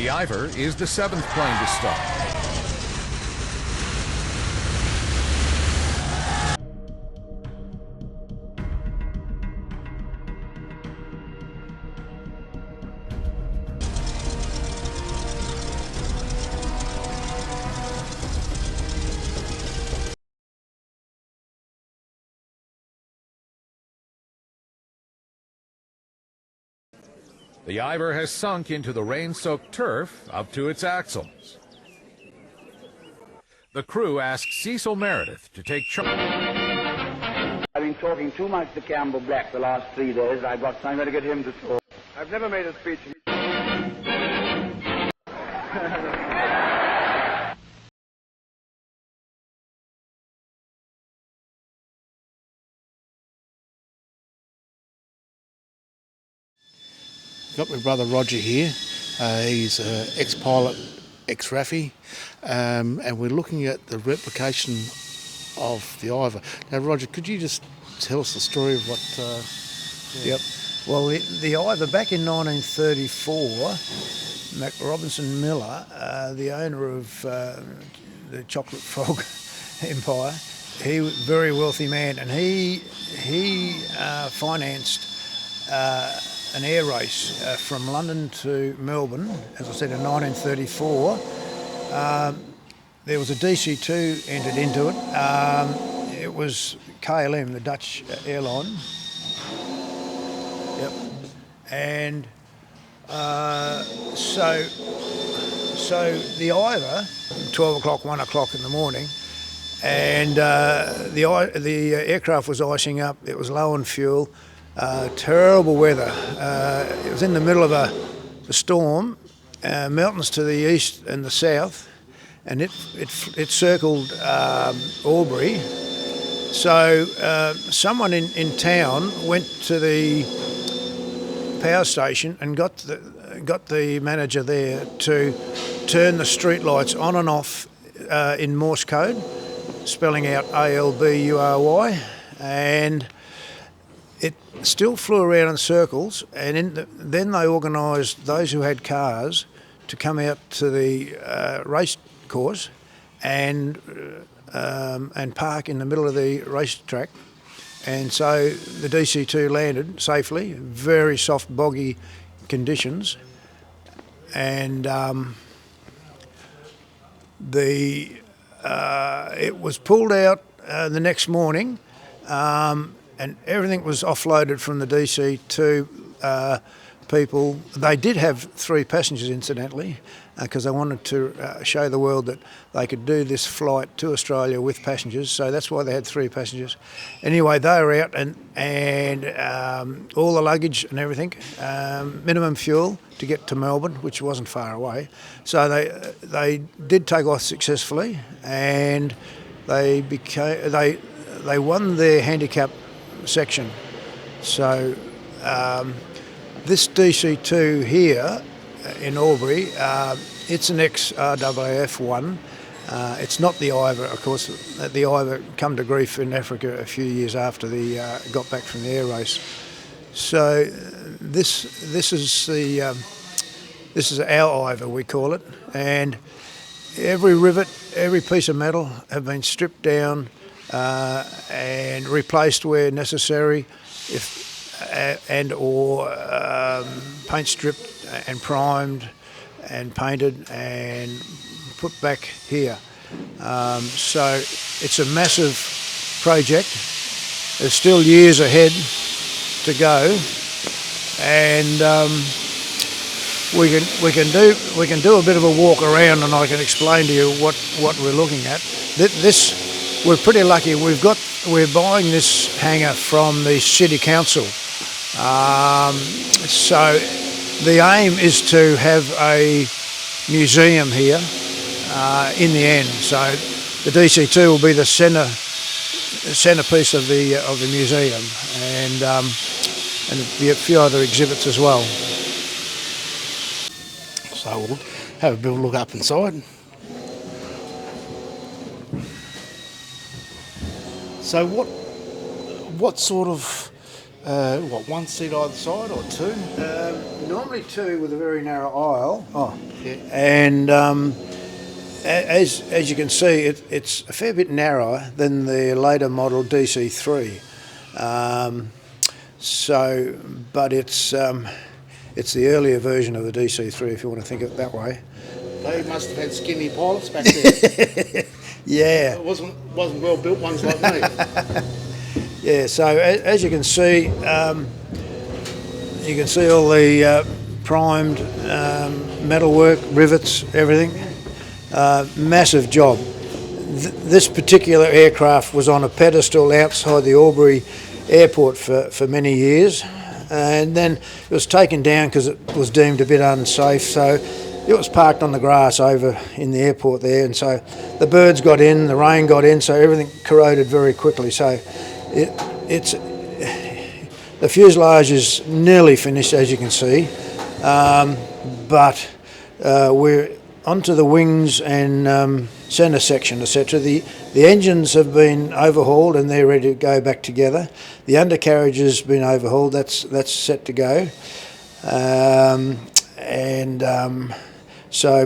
The UIVER is the 7th plane to start. The UIVER has sunk into the rain-soaked turf up to its axles. The crew asks Cecil Meredith to take charge. I've been talking too much to Campbell Black the last 3 days. I've got somewhere to get him to talk. I've never made a speech. Got my brother Roger here. He's an ex-pilot, ex-RAFI, and we're looking at the replication of the UIVER. Now, Roger, could you just tell us the story of what... Yep. Well, the UIVER, back in 1934, Mac Robinson Miller, the owner of the Chocolate Frog Empire, he was a very wealthy man, and he financed an air race from London to Melbourne, as I said, in 1934. There was a DC-2 entered into it. It was KLM, the Dutch airline. Yep. And so the UIVER, 12 o'clock, 1 o'clock in the morning, and the aircraft was icing up. It was low on fuel. Terrible weather. It was in the middle of a storm, mountains to the east and the south, and it circled Albury. So someone in town went to the power station and got the manager there to turn the street lights on and off in Morse code, spelling out ALBURY, and it still flew around in circles, and then they organised those who had cars to come out to the race course and park in the middle of the racetrack. And so the DC-2 landed safely, very soft, boggy conditions, and it was pulled out the next morning. And everything was offloaded from the DC to people. They did have 3 passengers, incidentally, because they wanted to show the world that they could do this flight to Australia with passengers. So that's why they had 3 passengers. Anyway, they were out, and all the luggage and everything, minimum fuel to get to Melbourne, which wasn't far away. So they did take off successfully, and they won their handicap section. So this DC-2 here in Albury, it's an ex-RAAF one. It's not the UIVER, of course. The UIVER come to grief in Africa a few years after they got back from the air race. So this is our UIVER, we call it, and every rivet, every piece of metal have been stripped down and replaced where necessary, or paint stripped and primed and painted and put back here. So it's a massive project. There's still years ahead to go, and we can do a bit of a walk around, and I can explain to you what we're looking at. This. We're pretty lucky. We're buying this hangar from the City Council. So the aim is to have a museum here in the end. So the DC-2 will be the centrepiece of the museum, and there'll be a few other exhibits as well. So we'll have a bit of a look up inside. So what sort of, one seat either side or 2? Normally 2 with a very narrow aisle. Oh, And as you can see, it's a fair bit narrower than the later model DC3. But it's the earlier version of the DC3, if you want to think of it that way. They must have had skinny pilots back there. Yeah. It wasn't well built ones like me. Yeah. So as you can see all the primed metalwork, rivets, everything. Massive job. This particular aircraft was on a pedestal outside the Albury airport for many years, and then it was taken down because it was deemed a bit unsafe, so it was parked on the grass over in the airport there, and so the birds got in, the rain got in, so everything corroded very quickly. So the fuselage is nearly finished, as you can see, but we're onto the wings and centre section, etc. The engines have been overhauled and they're ready to go back together. The undercarriage has been overhauled. That's set to go.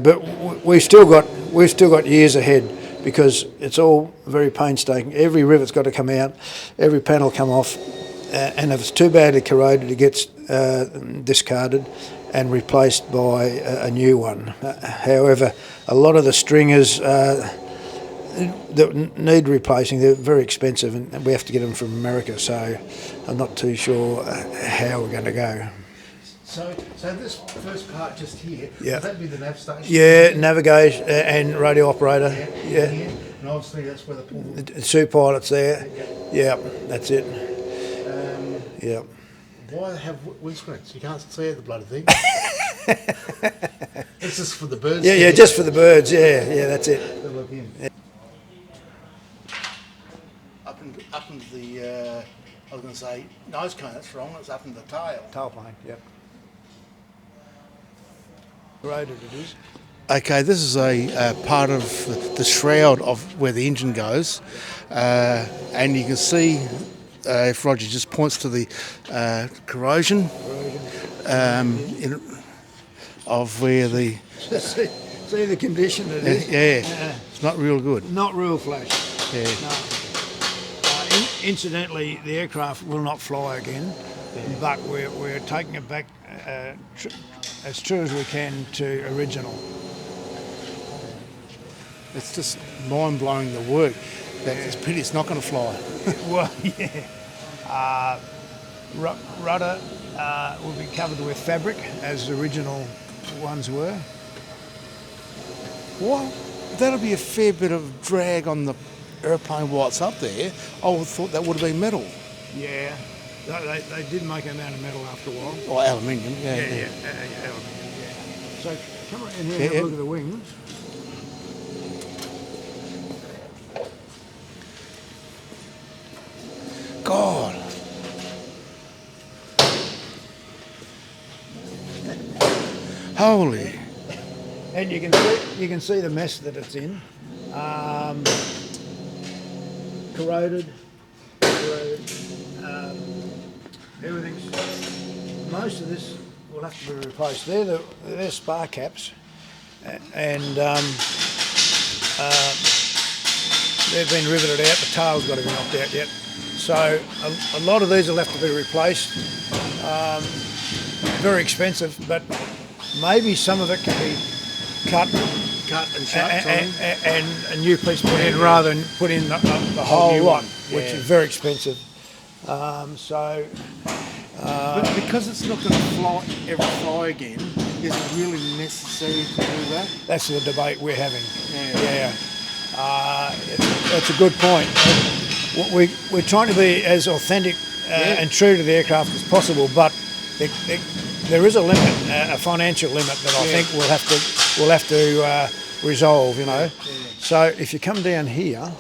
But we've still got years ahead because it's all very painstaking. Every rivet's got to come out, every panel come off, and if it's too badly corroded, it gets discarded and replaced by a new one. However, a lot of the stringers that need replacing, they're very expensive and we have to get them from America, so I'm not too sure how we're going to go. So this first part just here, Yeah. would that be the nav station? Yeah, navigation and radio operator. Yeah. Here, and obviously that's where the Two pilots there. Yeah, that's it. Yeah. Why have windscreens? You can't see the bloody thing. It's just for the birds. Yeah, just for the birds. Yeah, that's it. Look in. Yeah. Up into the, I was going to say nose cone. That's wrong. It's up in the tail. Tailplane. Yep. Corroded it is. Okay, this is a part of the shroud of where the engine goes, and you can see. If Roger just points to the corrosion of where the... See the condition it is? Yeah, it's not real good. Not real flash. Yeah. No. Incidentally, the aircraft will not fly again, but we're taking it back as true as we can to original. It's just mind-blowing the work. It's pity it's not going to fly. Well, yeah. Rudder will be covered with fabric, as the original ones were. Well, that'll be a fair bit of drag on the airplane while it's up there. I would have thought that would have been metal. Yeah, they did make them out of metal after a while. Or aluminium, yeah. Aluminium, yeah. So come right in here and have a look at the wings. God. Holy. And you can see the mess that it's in. Corroded. Everything's. Most of this will have to be replaced. They're spar caps, and they've been riveted out. The tail's got to be knocked out yet. So a lot of these will have to be replaced. Very expensive, but maybe some of it can be cut And shut, and a new piece put in rather than put in the whole lot, which is very expensive. But because it's not going to fly again, is it really necessary to do that? That's the debate we're having. Yeah. That's a good point. We're trying to be as authentic and true to the aircraft as possible, but there is a limit, a financial limit that I think we'll have to resolve. You know. So if you come down here.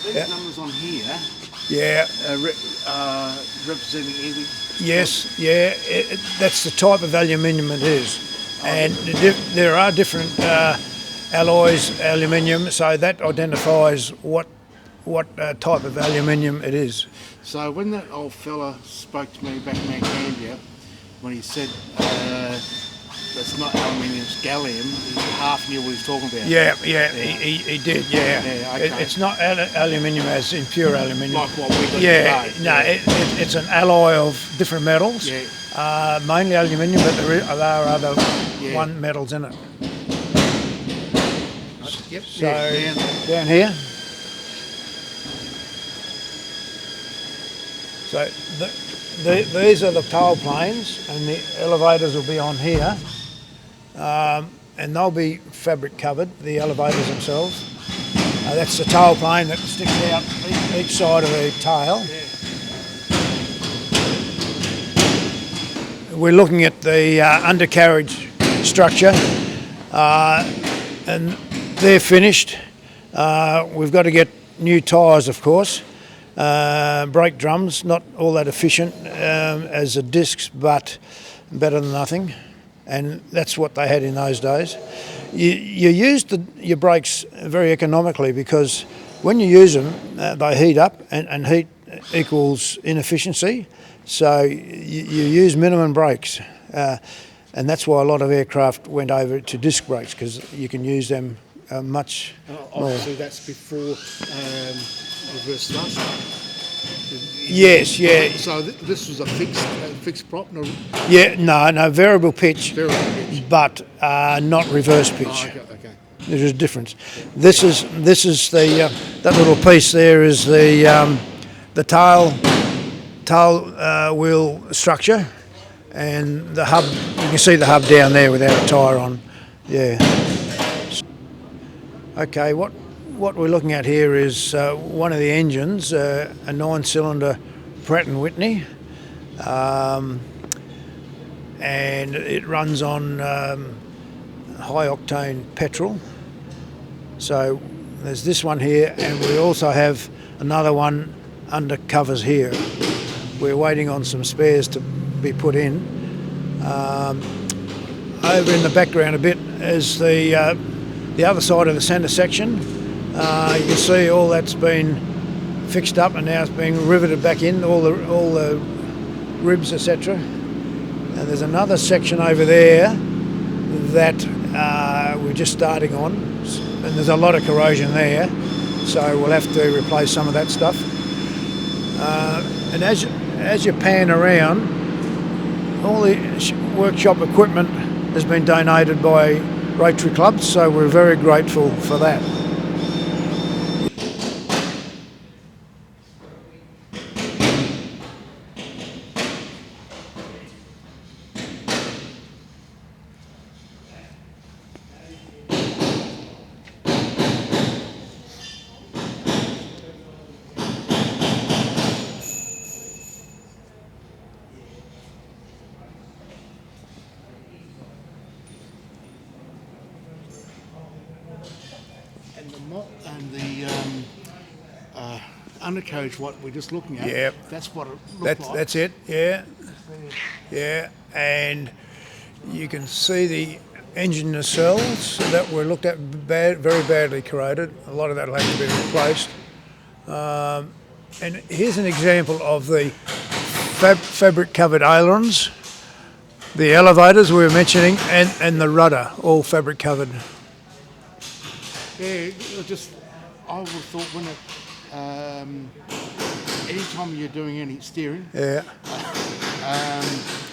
These numbers on here. Yeah. Representing anything. Yes. Yeah. That's the type of aluminium it is, and there are different alloys, aluminium, so that identifies what type of aluminium it is. So when that old fella spoke to me back in Canberra, when he said it's not aluminium, it's gallium, he half knew what he was talking about. Yeah, he did, yeah. Okay. It's not aluminium as in pure aluminium. Like what we got Yeah, today. no, it's an alloy of different metals. Yeah. Mainly aluminium, but there are other Yeah. metals in it. Yep. So Yeah, down here. So these are the toll planes, and the elevators will be on here, and they'll be fabric covered. The elevators themselves. That's the tail plane that sticks out each side of the tail. We're looking at the undercarriage structure, and they're finished. We've got to get new tyres, of course. Brake drums, not all that efficient as the discs, but better than nothing. And that's what they had in those days. You used your brakes very economically, because when you use them, they heat up, and heat equals inefficiency. So you use minimum brakes. And that's why a lot of aircraft went over to disc brakes, because you can use them much more. obviously that's before reverse thrust. Yes, yeah. So this was a fixed prop, no Yeah, no, variable pitch, variable pitch. but not reverse pitch. Oh, okay. There's a difference. This is the that little piece there is the tail wheel structure, and the hub. You can see the hub down there without a tyre on. Yeah. Okay, what we're looking at here is one of the engines, a 9-cylinder Pratt & Whitney, and it runs on high octane petrol. So there's this one here, and we also have another one under covers here. We're waiting on some spares to be put in. Over in the background a bit is the other side of the centre section. You can see all that's been fixed up, and now it's being riveted back in, all the ribs, etc. And there's another section over there that we're just starting on, and there's a lot of corrosion there, so we'll have to replace some of that stuff. And as you pan around, all the workshop equipment has been donated by Rotary clubs, so we're very grateful for that. And the undercarriage, what we're just looking at, Yep. that's what it looked like. That's it, yeah, and you can see the engine nacelles that were looked at very badly corroded. A lot of that will have to be replaced. And here's an example of the fabric covered ailerons, the elevators we were mentioning, and the rudder, all fabric covered. Yeah, I would have thought when any time you're doing any steering, Yeah.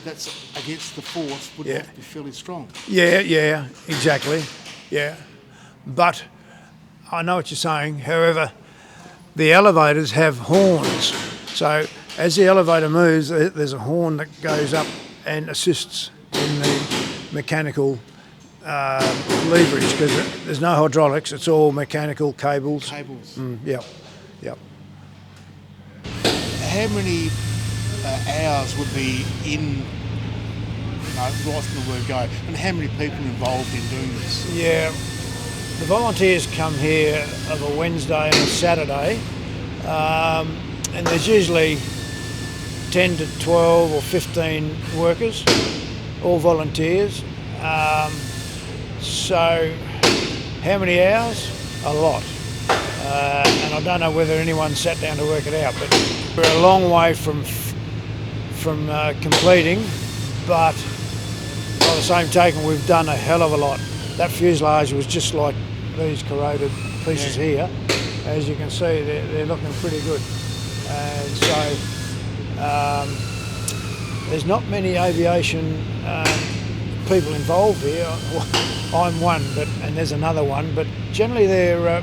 that's against the force would have to be fairly strong. Yeah, exactly. Yeah. But I know what you're saying. However, the elevators have horns. So as the elevator moves, there's a horn that goes up and assists in the mechanical leverage, because there's no hydraulics, it's all mechanical cables. Yep. How many hours would be in, right from the word go, and how many people involved in doing this? Yeah, the volunteers come here of a Wednesday and a Saturday, and there's usually 10 to 12 or 15 workers, all volunteers. So how many hours? A lot. And I don't know whether anyone sat down to work it out, but we're a long way from completing. but by the same token, we've done a hell of a lot. That fuselage was just like these corroded pieces here. As you can see, they're looking pretty good. And so there's not many aviation people involved here. I'm one, and there's another one, but generally they're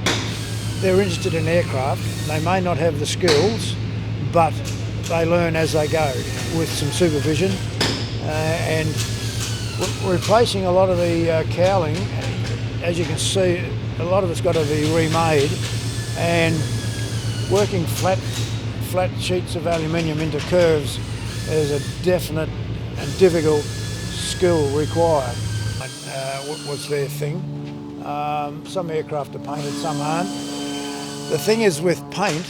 interested in aircraft. They may not have the skills, but they learn as they go with some supervision. And replacing a lot of the cowling, as you can see, a lot of it's got to be remade, and working flat sheets of aluminium into curves is a definite and difficult skill required. Was their thing. Some aircraft are painted, some aren't. The thing is with paint,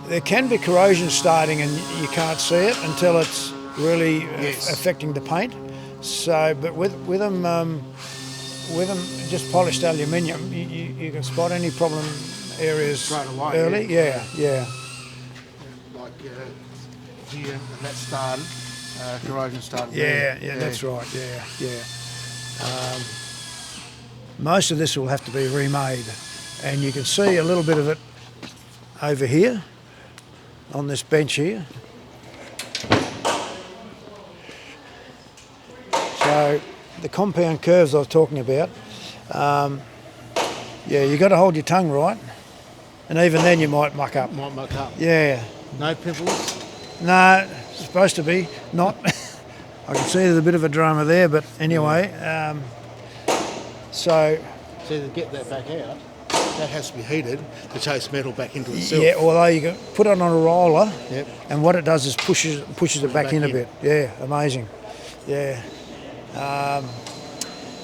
there can be corrosion starting and you can't see it until it's really affecting the paint. So, but with them just polished aluminium, you can spot any problem areas straight away. Early. Yeah. Like here, and that started. Corrosion started. Yeah, that's right. Yeah. Most of this will have to be remade, and you can see a little bit of it over here on this bench here. So the compound curves I was talking about, you got to hold your tongue right, and even then you might muck up. Yeah. No pimples? No, it's supposed to be not. I can see there's a bit of a drama there, but anyway, So to get that back out, that has to be heated to chase metal back into itself. Yeah, although you can put it on a roller, Yep. and what it does is pushes it back in a bit. Yeah, amazing. Yeah.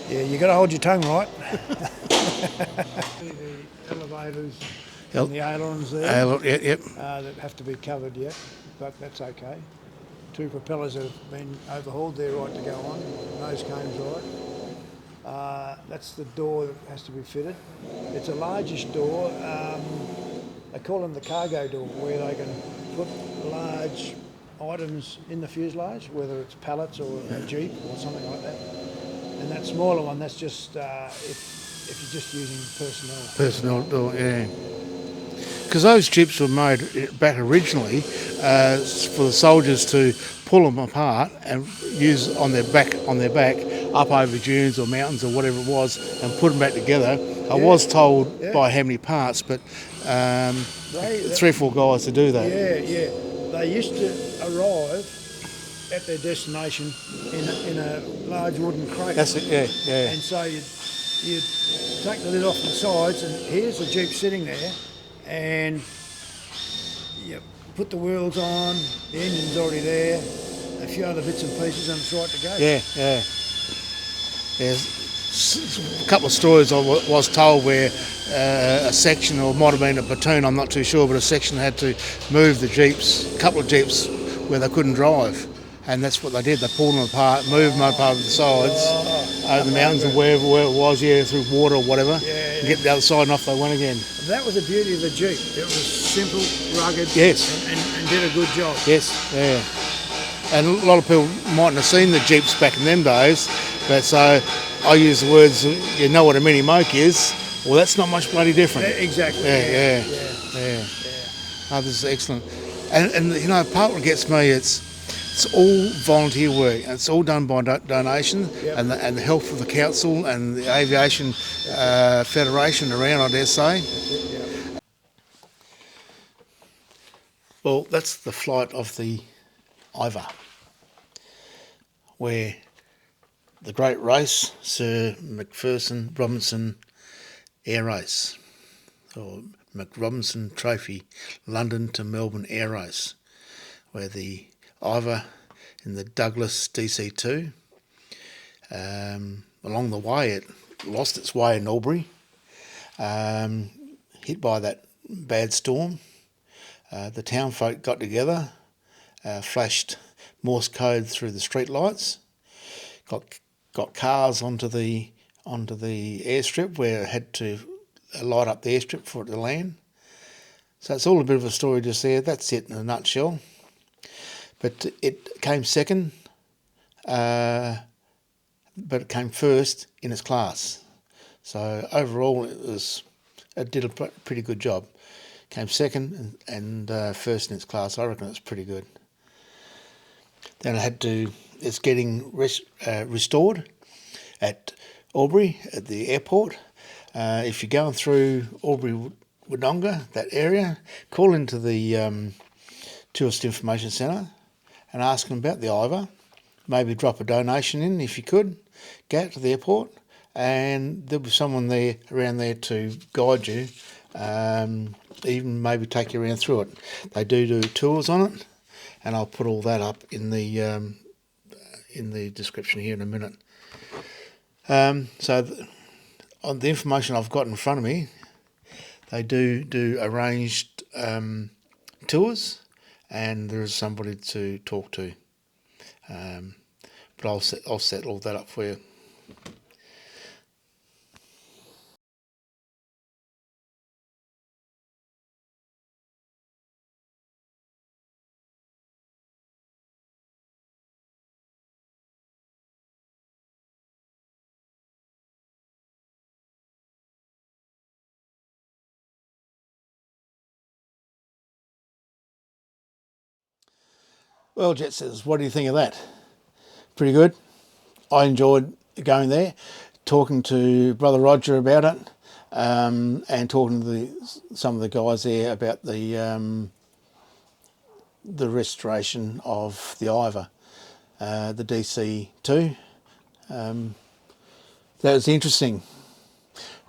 You got to hold your tongue right. The elevators and the ailerons there that have to be covered yet, but that's okay. 2 propellers have been overhauled, they're right to go on. Nose cone's right. That's the door that has to be fitted. It's a largish door. They call them the cargo door, where they can put large items in the fuselage, whether it's pallets or a jeep or something like that. And that smaller one, that's just if you're just using personnel. Personnel door, yeah. Because those jeeps were made back originally for the soldiers to pull them apart and use on their back up over dunes or mountains or whatever it was and put them back together. I was told by how many parts, but 3 or 4 guys to do that. Yeah. They used to arrive at their destination in a large wooden crate. That's it, yeah. And so you'd take the lid off the sides, and here's the jeep sitting there, and you put the wheels on, the engine's already there, a few other bits and pieces, and it's right to go. Yeah. There's a couple of stories I was told where a section, or it might have been a platoon, I'm not too sure, but a section had to move the jeeps, a couple of jeeps where they couldn't drive. And that's what they did. They pulled them apart, moved them up over the sides, over the mountains and where it was, through water or whatever, and get to the other side and off they went again. That was the beauty of the Jeep. It was simple, rugged, yes, and did a good job. Yes, yeah. And a lot of people mightn't have seen the Jeeps back in them days, but so I use the words, you know what a mini moke is, well that's not much bloody different. Exactly. Yeah. Oh, this is excellent. And you know, part what gets me, it's all volunteer work, and it's all done by donation, and the help of the council and the aviation federation around, I dare say. Well, that's the flight of the UIVER, where the great race, Sir Macpherson Robinson Air Race, or McRobinson Trophy, London to Melbourne Air Race, where the UIVER in the Douglas DC-2. Along the way, it lost its way in Albury, hit by that bad storm. The town folk got together, flashed Morse code through the street lights, got cars onto the airstrip where it had to light up the airstrip for it to land. So it's all a bit of a story just there. That's it in a nutshell. But it came second but it came first in its class. So overall, it did a pretty good job. Came second and first in its class. I reckon it's pretty good. Then it's getting restored at Albury, at the airport. If you're going through Albury Wodonga, that area, call into the Tourist Information Centre and ask them about the IVER. Maybe drop a donation in if you could. Go out to the airport and there'll be someone there around there to guide you, even maybe take you around through it. They do tours on it, and I'll put all that up in the description here in a minute. On the information I've got in front of me, they do arranged tours, and there is somebody to talk to. But I'll set all that up for you. Well, Jet says, what do you think of that? Pretty good. I enjoyed going there, talking to Brother Roger about it, and talking to some of the guys there about the restoration of the IVER, the DC2. That was interesting.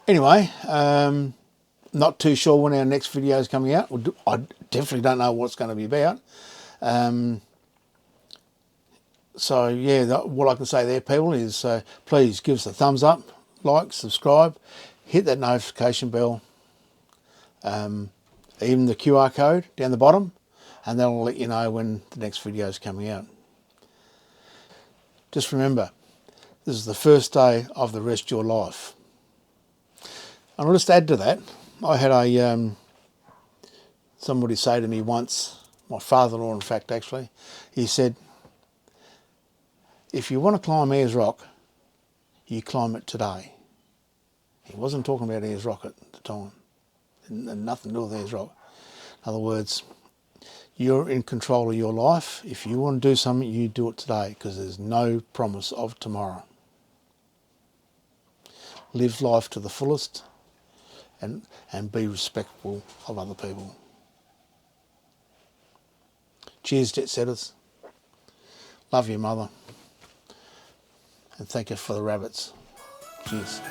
Anyway, not too sure when our next video is coming out. I definitely don't know what it's going to be about. So yeah, what I can say there, people, is please give us a thumbs up, like, subscribe, hit that notification bell, even the QR code down the bottom, and that'll let you know when the next video is coming out. Just remember, this is the first day of the rest of your life. And I'll just add to that, I had somebody say to me once, my father-in-law in fact actually, he said, if you want to climb Ayers Rock, you climb it today. He wasn't talking about Ayers Rock at the time, and nothing to do with Ayers Rock. In other words, you're in control of your life. If you want to do something, you do it today, because there's no promise of tomorrow. Live life to the fullest and be respectful of other people. Cheers, Jet Setters. Love you, mother. And thank you for the rabbits. Cheers.